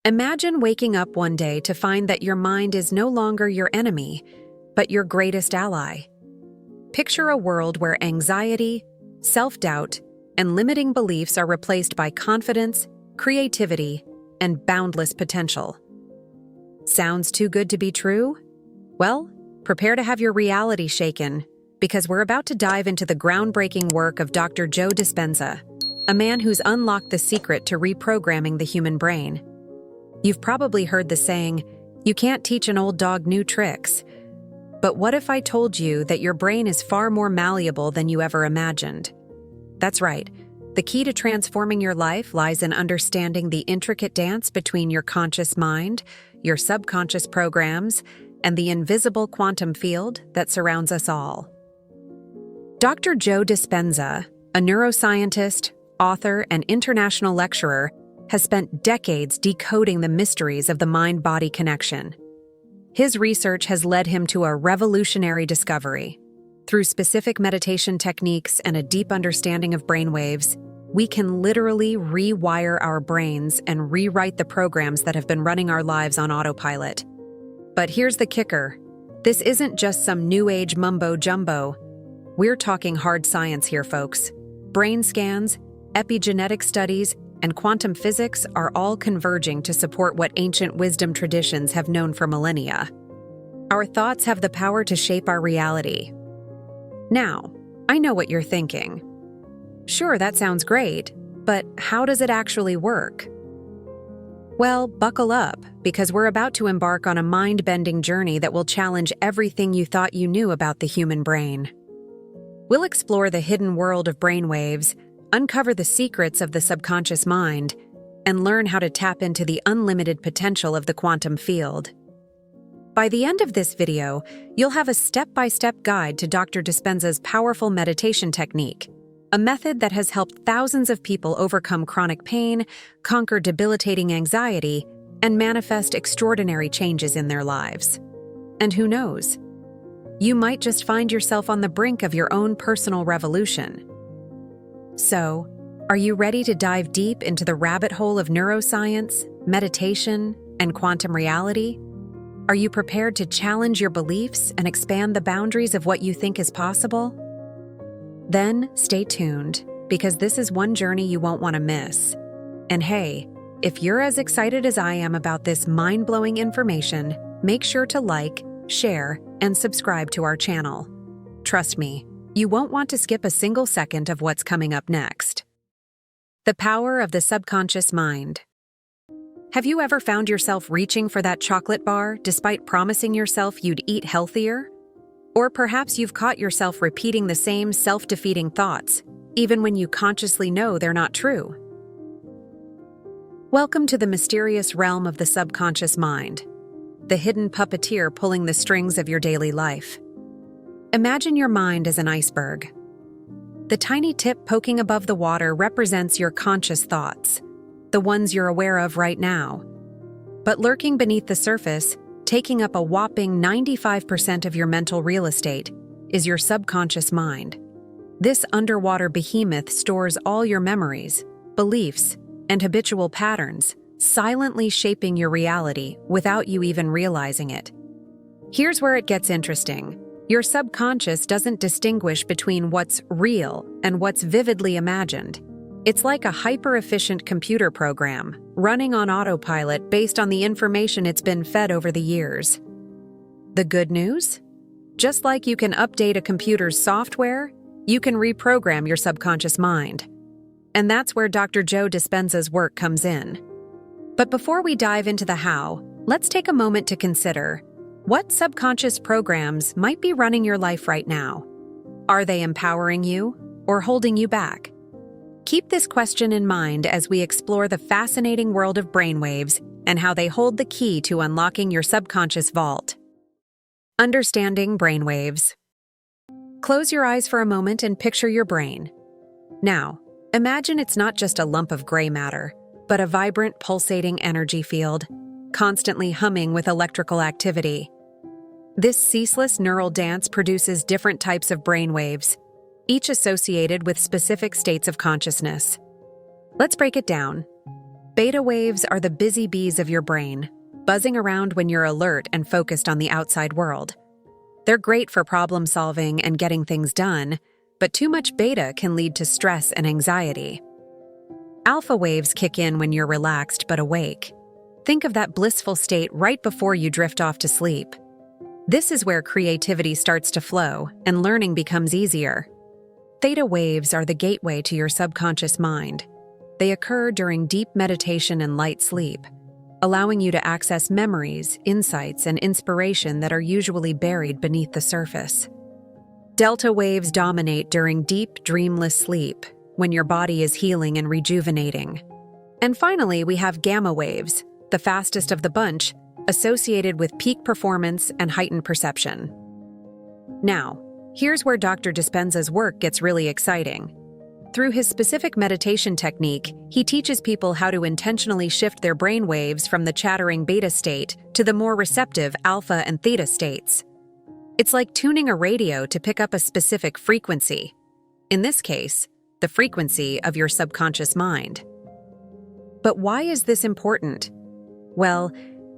Imagine waking up one day to find that your mind is no longer your enemy, but your greatest ally. Picture a world where anxiety, self-doubt, and limiting beliefs are replaced by confidence, creativity, and boundless potential. Sounds too good to be true? Well, prepare to have your reality shaken, because we're about to dive into the groundbreaking work of Dr. Joe Dispenza, a man who's unlocked the secret to reprogramming the human brain. You've probably heard the saying, "You can't teach an old dog new tricks." But what if I told you that your brain is far more malleable than you ever imagined? That's right. The key to transforming your life lies in understanding the intricate dance between your conscious mind, your subconscious programs, and the invisible quantum field that surrounds us all. Dr. Joe Dispenza, a neuroscientist, author, and international lecturer, has spent decades decoding the mysteries of the mind-body connection. His research has led him to a revolutionary discovery. Through specific meditation techniques and a deep understanding of brainwaves, we can literally rewire our brains and rewrite the programs that have been running our lives on autopilot. But here's the kicker. This isn't just some new age mumbo-jumbo. We're talking hard science here, folks. Brain scans, epigenetic studies, and quantum physics are all converging to support what ancient wisdom traditions have known for millennia. Our thoughts have the power to shape our reality. Now, I know what you're thinking. Sure, that sounds great, but how does it actually work? Well, buckle up, because we're about to embark on a mind-bending journey that will challenge everything you thought you knew about the human brain. We'll explore the hidden world of brainwaves, uncover the secrets of the subconscious mind, and learn how to tap into the unlimited potential of the quantum field. By the end of this video, you'll have a step-by-step guide to Dr. Dispenza's powerful meditation technique, a method that has helped thousands of people overcome chronic pain, conquer debilitating anxiety, and manifest extraordinary changes in their lives. And who knows? You might just find yourself on the brink of your own personal revolution. So, are you ready to dive deep into the rabbit hole of neuroscience, meditation, and quantum reality? Are you prepared to challenge your beliefs and expand the boundaries of what you think is possible? Then, stay tuned, because this is one journey you won't want to miss. And hey, if you're as excited as I am about this mind-blowing information, make sure to like, share, and subscribe to our channel. Trust me, you won't want to skip a single second of what's coming up next. The power of the subconscious mind. Have you ever found yourself reaching for that chocolate bar despite promising yourself you'd eat healthier? Or perhaps you've caught yourself repeating the same self-defeating thoughts, even when you consciously know they're not true. Welcome to the mysterious realm of the subconscious mind, the hidden puppeteer pulling the strings of your daily life. Imagine your mind as an iceberg. The tiny tip poking above the water represents your conscious thoughts, the ones you're aware of right now. But lurking beneath the surface, taking up a whopping 95% of your mental real estate, is your subconscious mind. This underwater behemoth stores all your memories, beliefs, and habitual patterns, silently shaping your reality without you even realizing it. Here's where it gets interesting. Your subconscious doesn't distinguish between what's real and what's vividly imagined. It's like a hyper-efficient computer program, running on autopilot based on the information it's been fed over the years. The good news? Just like you can update a computer's software, you can reprogram your subconscious mind. And that's where Dr. Joe Dispenza's work comes in. But before we dive into the how, let's take a moment to consider, what subconscious programs might be running your life right now? Are they empowering you or holding you back? Keep this question in mind as we explore the fascinating world of brainwaves and how they hold the key to unlocking your subconscious vault. Understanding brainwaves. Close your eyes for a moment and picture your brain. Now, imagine it's not just a lump of gray matter, but a vibrant, pulsating energy field, constantly humming with electrical activity. This ceaseless neural dance produces different types of brainwaves, each associated with specific states of consciousness. Let's break it down. Beta waves are the busy bees of your brain, buzzing around when you're alert and focused on the outside world. They're great for problem solving and getting things done, but too much beta can lead to stress and anxiety. Alpha waves kick in when you're relaxed but awake. Think of that blissful state right before you drift off to sleep. This is where creativity starts to flow and learning becomes easier. Theta waves are the gateway to your subconscious mind. They occur during deep meditation and light sleep, allowing you to access memories, insights, and inspiration that are usually buried beneath the surface. Delta waves dominate during deep, dreamless sleep, when your body is healing and rejuvenating. And finally, we have gamma waves, the fastest of the bunch, associated with peak performance and heightened perception. Now, here's where Dr. Dispenza's work gets really exciting. Through his specific meditation technique, he teaches people how to intentionally shift their brain waves from the chattering beta state to the more receptive alpha and theta states. It's like tuning a radio to pick up a specific frequency. In this case, the frequency of your subconscious mind. But why is this important? Well,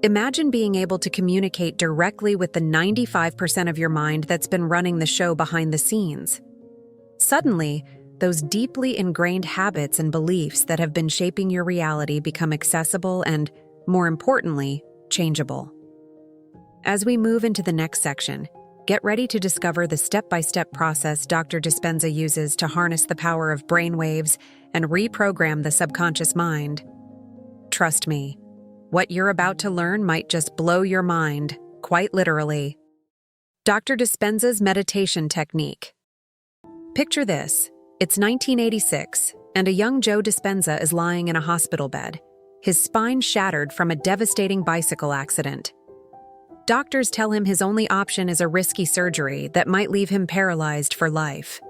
imagine being able to communicate directly with the 95% of your mind that's been running the show behind the scenes. Suddenly, those deeply ingrained habits and beliefs that have been shaping your reality become accessible and, more importantly, changeable. As we move into the next section, get ready to discover the step-by-step process Dr. Dispenza uses to harness the power of brainwaves and reprogram the subconscious mind. Trust me, what you're about to learn might just blow your mind, quite literally. Dr. Dispenza's meditation technique. Picture this. It's 1986, and a young Joe Dispenza is lying in a hospital bed, his spine shattered from a devastating bicycle accident. Doctors tell him his only option is a risky surgery that might leave him paralyzed for life.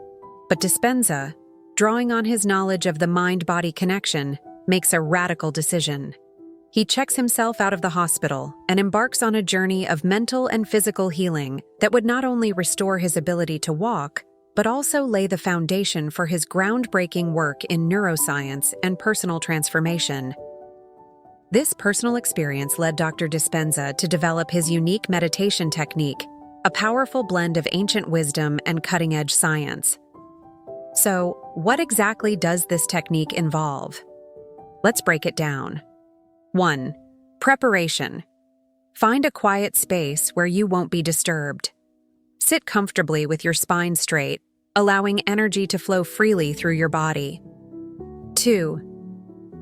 But Dispenza, drawing on his knowledge of the mind-body connection, makes a radical decision. He checks himself out of the hospital and embarks on a journey of mental and physical healing that would not only restore his ability to walk, but also lay the foundation for his groundbreaking work in neuroscience and personal transformation. This personal experience led Dr. Dispenza to develop his unique meditation technique, a powerful blend of ancient wisdom and cutting-edge science. So, what exactly does this technique involve? Let's break it down. 1. Preparation. Find a quiet space where you won't be disturbed. Sit comfortably with your spine straight, allowing energy to flow freely through your body. 2.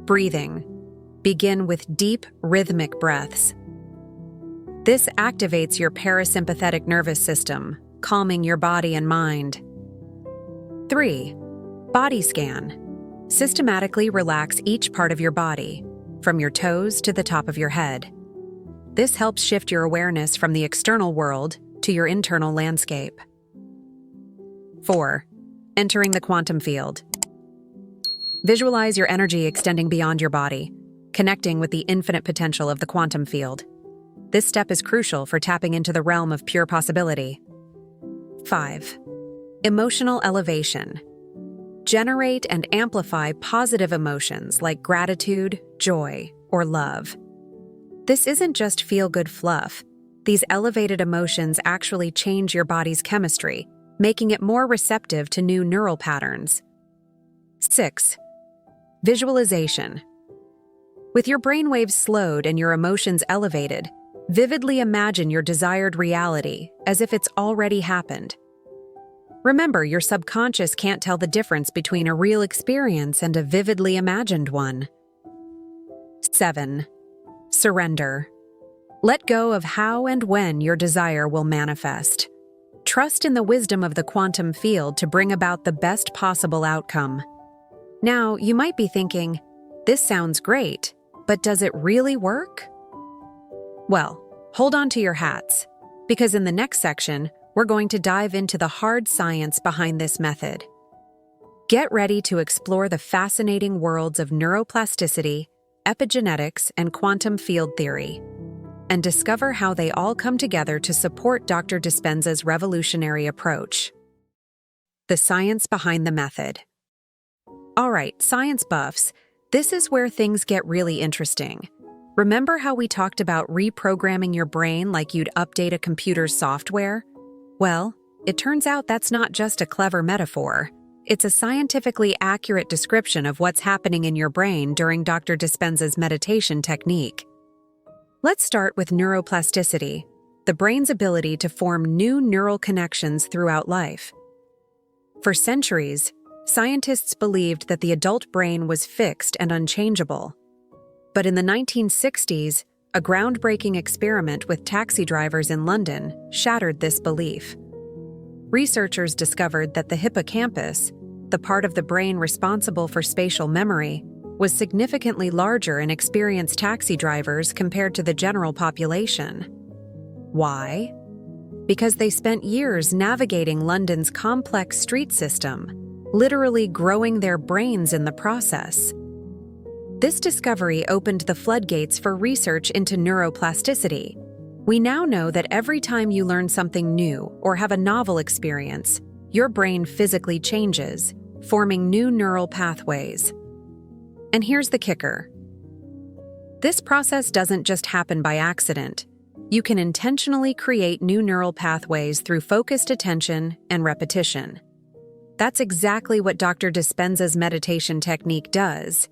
Breathing. Begin with deep, rhythmic breaths. This activates your parasympathetic nervous system, calming your body and mind. 3. Body scan. Systematically relax each part of your body, from your toes to the top of your head. This helps shift your awareness from the external world to your internal landscape. 4. Entering the quantum field. Visualize your energy extending beyond your body, connecting with the infinite potential of the quantum field. This step is crucial for tapping into the realm of pure possibility. 5. Emotional elevation. Generate and amplify positive emotions like gratitude, joy, or love. This isn't just feel-good fluff. These elevated emotions actually change your body's chemistry, making it more receptive to new neural patterns. 6. Visualization. With your brainwaves slowed and your emotions elevated, vividly imagine your desired reality as if it's already happened. Remember, your subconscious can't tell the difference between a real experience and a vividly imagined one. 7. Surrender. Let go of how and when your desire will manifest. Trust in the wisdom of the quantum field to bring about the best possible outcome. Now, you might be thinking, this sounds great, but does it really work? Well, hold on to your hats, because in the next section, we're going to dive into the hard science behind this method. Get ready to explore the fascinating worlds of neuroplasticity, epigenetics, and quantum field theory, and discover how they all come together to support Dr. Dispenza's revolutionary approach. The science behind the method. All right, science buffs, This is where things get really interesting. Remember how we talked about reprogramming your brain like you'd update a computer's software? Well, it turns out that's not just a clever metaphor. It's a scientifically accurate description of what's happening in your brain during Dr. Dispenza's meditation technique. Let's start with neuroplasticity, the brain's ability to form new neural connections throughout life. For centuries, scientists believed that the adult brain was fixed and unchangeable. But in the 1960s, a groundbreaking experiment with taxi drivers in London shattered this belief. Researchers discovered that the hippocampus, the part of the brain responsible for spatial memory, was significantly larger in experienced taxi drivers compared to the general population. Why? Because they spent years navigating London's complex street system, literally growing their brains in the process. This discovery opened the floodgates for research into neuroplasticity. We now know that every time you learn something new or have a novel experience, your brain physically changes, forming new neural pathways. And here's the kicker. This process doesn't just happen by accident. You can intentionally create new neural pathways through focused attention and repetition. That's exactly what Dr. Dispenza's meditation technique does.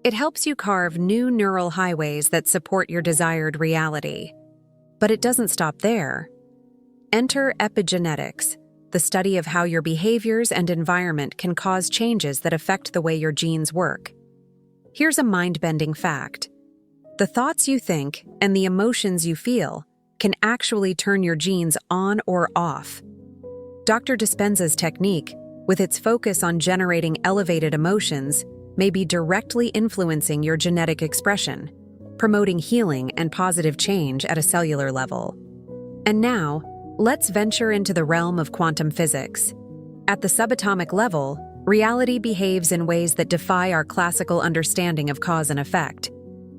It helps you carve new neural highways that support your desired reality. But it doesn't stop there. Enter epigenetics, the study of how your behaviors and environment can cause changes that affect the way your genes work. Here's a mind-bending fact. The thoughts you think and the emotions you feel can actually turn your genes on or off. Dr. Dispenza's technique, with its focus on generating elevated emotions, may be directly influencing your genetic expression, promoting healing and positive change at a cellular level. And now, let's venture into the realm of quantum physics. At the subatomic level, reality behaves in ways that defy our classical understanding of cause and effect.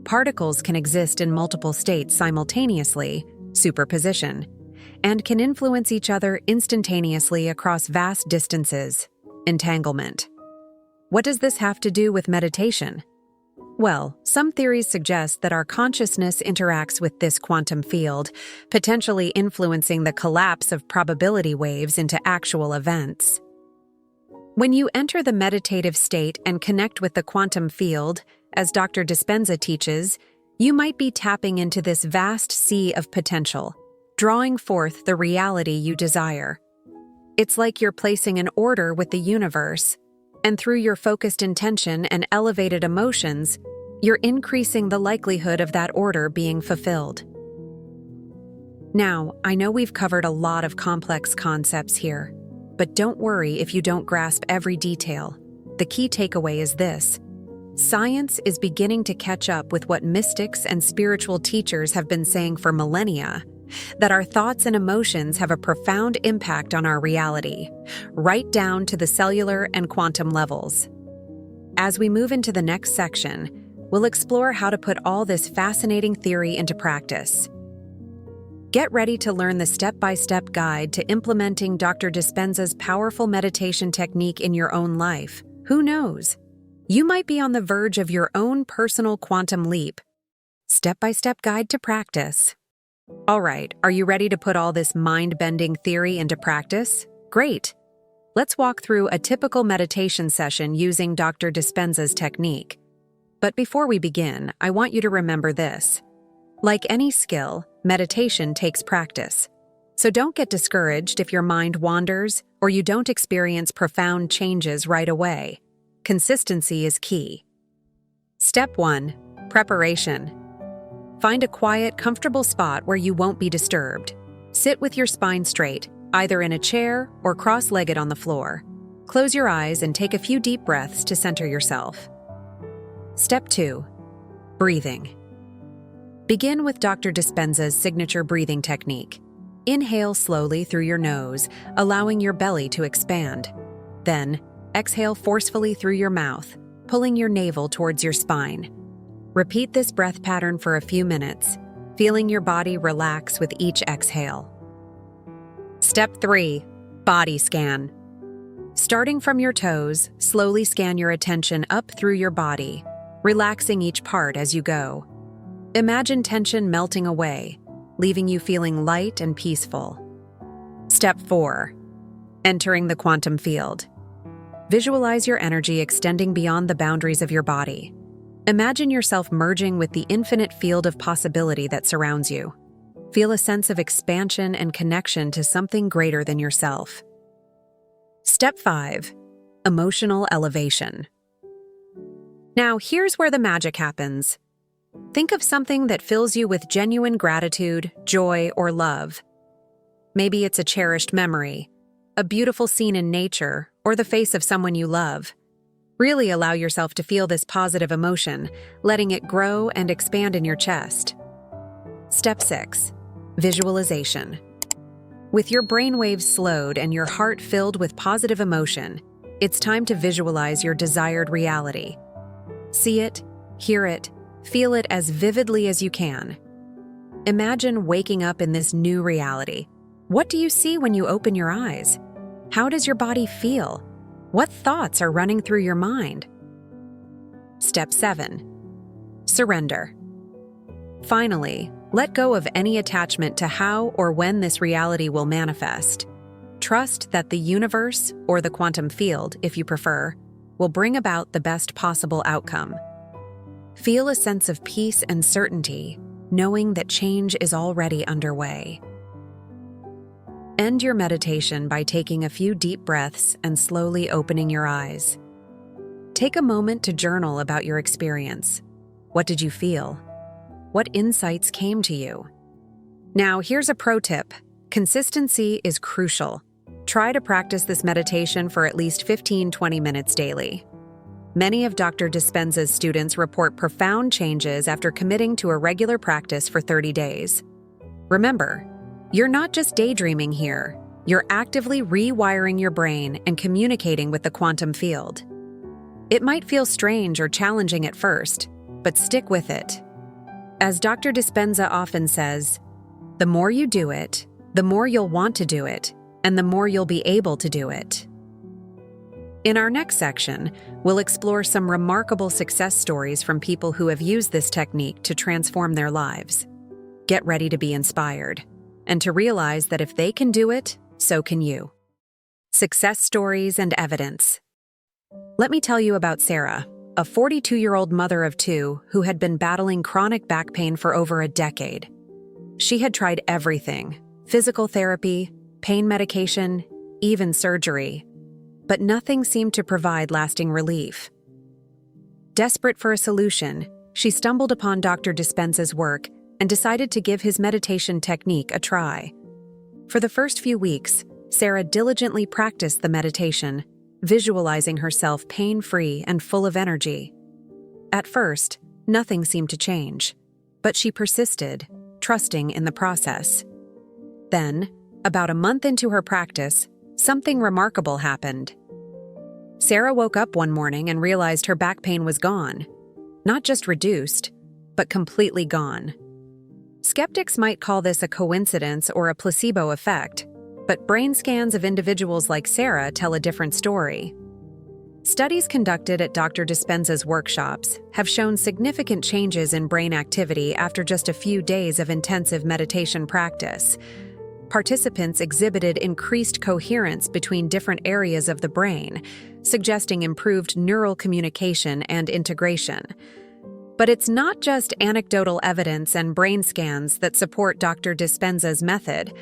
Particles can exist in multiple states simultaneously, superposition, and can influence each other instantaneously across vast distances, entanglement. What does this have to do with meditation? Well, some theories suggest that our consciousness interacts with this quantum field, potentially influencing the collapse of probability waves into actual events. When you enter the meditative state and connect with the quantum field, as Dr. Dispenza teaches, you might be tapping into this vast sea of potential, drawing forth the reality you desire. It's like you're placing an order with the universe, and through your focused intention and elevated emotions, you're increasing the likelihood of that order being fulfilled. Now, I know we've covered a lot of complex concepts here, but don't worry if you don't grasp every detail. The key takeaway is this: science is beginning to catch up with what mystics and spiritual teachers have been saying for millennia, that our thoughts and emotions have a profound impact on our reality, right down to the cellular and quantum levels. As we move into the next section, we'll explore how to put all this fascinating theory into practice. Get ready to learn the step-by-step guide to implementing Dr. Dispenza's powerful meditation technique in your own life. Who knows? You might be on the verge of your own personal quantum leap. Step-by-step guide to practice. All right, are you ready to put all this mind-bending theory into practice? Great! Let's walk through a typical meditation session using Dr. Dispenza's technique. But before we begin, I want you to remember this. Like any skill, meditation takes practice. So don't get discouraged if your mind wanders or you don't experience profound changes right away. Consistency is key. Step 1. Preparation. Find a quiet, comfortable spot where you won't be disturbed. Sit with your spine straight, either in a chair or cross-legged on the floor. Close your eyes and take a few deep breaths to center yourself. Step 2. Breathing. Begin with Dr. Dispenza's signature breathing technique. Inhale slowly through your nose, allowing your belly to expand. Then, exhale forcefully through your mouth, pulling your navel towards your spine. Repeat this breath pattern for a few minutes, feeling your body relax with each exhale. Step 3. Body scan. Starting from your toes, slowly scan your attention up through your body. relaxing each part as you go. Imagine tension melting away, leaving you feeling light and peaceful. Step 4. Entering the quantum field. Visualize your energy extending beyond the boundaries of your body. Imagine yourself merging with the infinite field of possibility that surrounds you. Feel a sense of expansion and connection to something greater than yourself. Step 5. Emotional elevation. Now, here's where the magic happens. Think of something that fills you with genuine gratitude, joy, or love. Maybe it's a cherished memory, a beautiful scene in nature, or the face of someone you love. Really allow yourself to feel this positive emotion, letting it grow and expand in your chest. Step 6. Visualization. With your brainwaves slowed and your heart filled with positive emotion, it's time to visualize your desired reality. See it, hear it, feel it as vividly as you can. Imagine waking up in this new reality. What do you see when you open your eyes? How does your body feel? What thoughts are running through your mind? Step 7. Surrender. Finally, let go of any attachment to how or when this reality will manifest. Trust that the universe, or the quantum field, if you prefer, will bring about the best possible outcome. Feel a sense of peace and certainty, knowing that change is already underway. End your meditation by taking a few deep breaths and slowly opening your eyes. Take a moment to journal about your experience. What did you feel? What insights came to you? Now, here's a pro tip. Consistency is crucial. Try to practice this meditation for at least 15-20 minutes daily. Many of Dr. Dispenza's students report profound changes after committing to a regular practice for 30 days. Remember, you're not just daydreaming here. You're actively rewiring your brain and communicating with the quantum field. It might feel strange or challenging at first, but stick with it. As Dr. Dispenza often says, the more you do it, the more you'll want to do it, and the more you'll be able to do it. In our next section, we'll explore some remarkable success stories from people who have used this technique to transform their lives. Get ready to be inspired, and to realize that if they can do it, so can you. Success stories and evidence. Let me tell you about Sarah, a 42-year-old mother of 2 who had been battling chronic back pain for over a decade. She had tried everything: physical therapy, pain medication, even surgery. But nothing seemed to provide lasting relief. Desperate for a solution, she stumbled upon Dr. Dispenza's work and decided to give his meditation technique a try. For the first few weeks, Sarah diligently practiced the meditation, visualizing herself pain-free and full of energy. At first, nothing seemed to change, but she persisted, trusting in the process. Then, about a month into her practice, something remarkable happened. Sarah woke up one morning and realized her back pain was gone. Not just reduced, but completely gone. Skeptics might call this a coincidence or a placebo effect, but brain scans of individuals like Sarah tell a different story. Studies conducted at Dr. Dispenza's workshops have shown significant changes in brain activity after just a few days of intensive meditation practice. Participants exhibited increased coherence between different areas of the brain, suggesting improved neural communication and integration. But it's not just anecdotal evidence and brain scans that support Dr. Dispenza's method.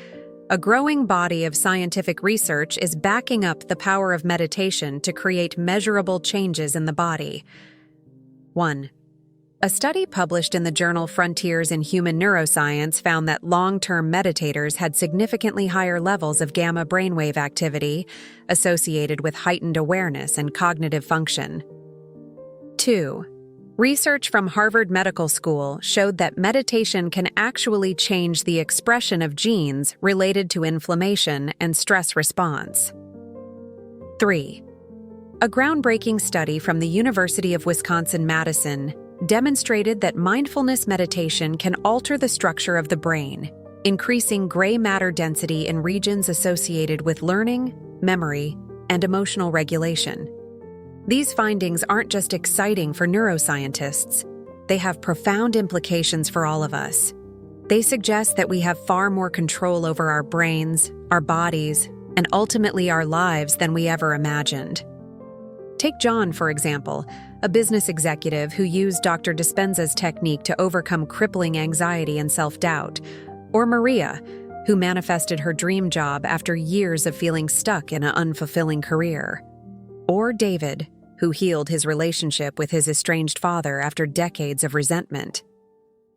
A growing body of scientific research is backing up the power of meditation to create measurable changes in the body. 1. A study published in the journal Frontiers in Human Neuroscience found that long-term meditators had significantly higher levels of gamma brainwave activity associated with heightened awareness and cognitive function. 2. Research from Harvard Medical School showed that meditation can actually change the expression of genes related to inflammation and stress response. 3. A groundbreaking study from the University of Wisconsin-Madison demonstrated that mindfulness meditation can alter the structure of the brain, increasing gray matter density in regions associated with learning, memory, and emotional regulation. These findings aren't just exciting for neuroscientists, they have profound implications for all of us. They suggest that we have far more control over our brains, our bodies, and ultimately our lives than we ever imagined. Take John, for example, a business executive who used Dr. Dispenza's technique to overcome crippling anxiety and self-doubt, or Maria, who manifested her dream job after years of feeling stuck in an unfulfilling career, or David, who healed his relationship with his estranged father after decades of resentment.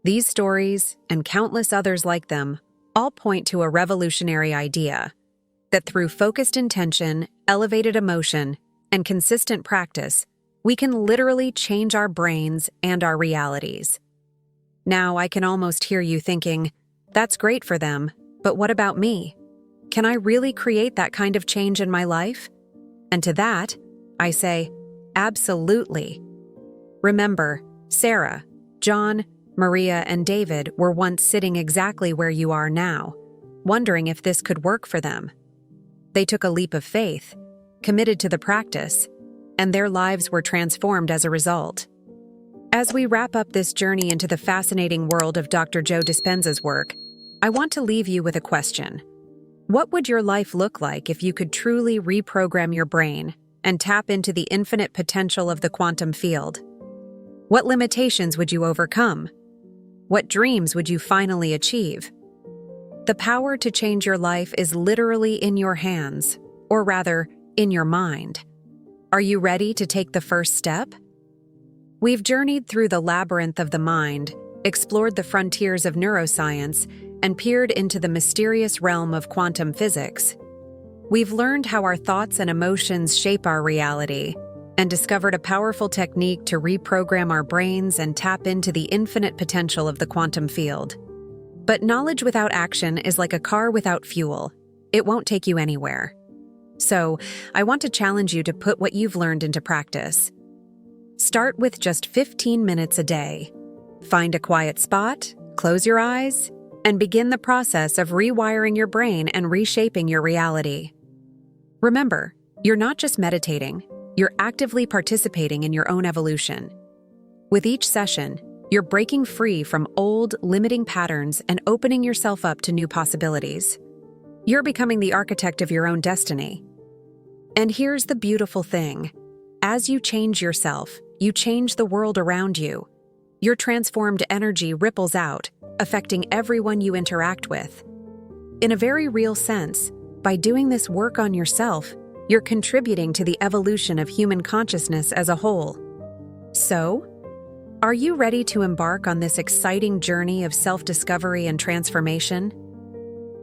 These stories, and countless others like them, all point to a revolutionary idea that through focused intention, elevated emotion, and consistent practice, we can literally change our brains and our realities. Now, I can almost hear you thinking, that's great for them, but what about me? Can I really create that kind of change in my life? And to that, I say, absolutely. Remember, Sarah, John, Maria, and David were once sitting exactly where you are now, wondering if this could work for them. They took a leap of faith, committed to the practice, and their lives were transformed as a result. As we wrap up this journey into the fascinating world of Dr. Joe Dispenza's work, I want to leave you with a question. What would your life look like if you could truly reprogram your brain and tap into the infinite potential of the quantum field? What limitations would you overcome? What dreams would you finally achieve? The power to change your life is literally in your hands, or rather, in your mind. Are you ready to take the first step? We've journeyed through the labyrinth of the mind, explored the frontiers of neuroscience, and peered into the mysterious realm of quantum physics. We've learned how our thoughts and emotions shape our reality, and discovered a powerful technique to reprogram our brains and tap into the infinite potential of the quantum field. But knowledge without action is like a car without fuel. It won't take you anywhere. So, I want to challenge you to put what you've learned into practice. Start with just 15 minutes a day. Find a quiet spot, close your eyes, and begin the process of rewiring your brain and reshaping your reality. Remember, you're not just meditating, you're actively participating in your own evolution. With each session, you're breaking free from old, limiting patterns and opening yourself up to new possibilities. You're becoming the architect of your own destiny. And here's the beautiful thing. As you change yourself, you change the world around you. Your transformed energy ripples out, affecting everyone you interact with. In a very real sense, by doing this work on yourself, you're contributing to the evolution of human consciousness as a whole. So, are you ready to embark on this exciting journey of self-discovery and transformation?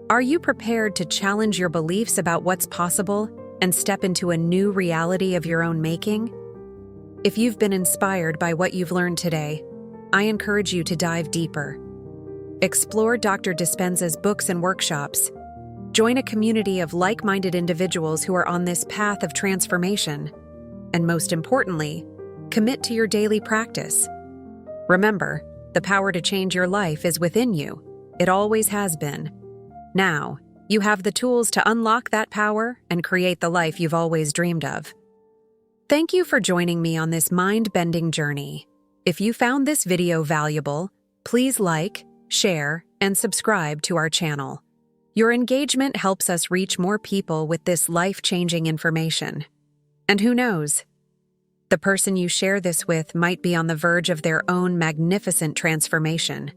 Are you prepared to challenge your beliefs about what's possible and step into a new reality of your own making? If you've been inspired by what you've learned today, I encourage you to dive deeper. Explore Dr. Dispenza's books and workshops. Join a community of like-minded individuals who are on this path of transformation. And most importantly, commit to your daily practice. Remember, the power to change your life is within you. It always has been. Now, you have the tools to unlock that power and create the life you've always dreamed of. Thank you for joining me on this mind-bending journey. If you found this video valuable, please like, share, and subscribe to our channel. Your engagement helps us reach more people with this life-changing information. And who knows? The person you share this with might be on the verge of their own magnificent transformation.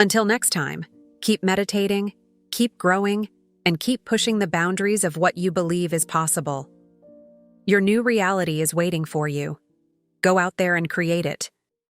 Until next time, keep meditating, keep growing, and keep pushing the boundaries of what you believe is possible. Your new reality is waiting for you. Go out there and create it.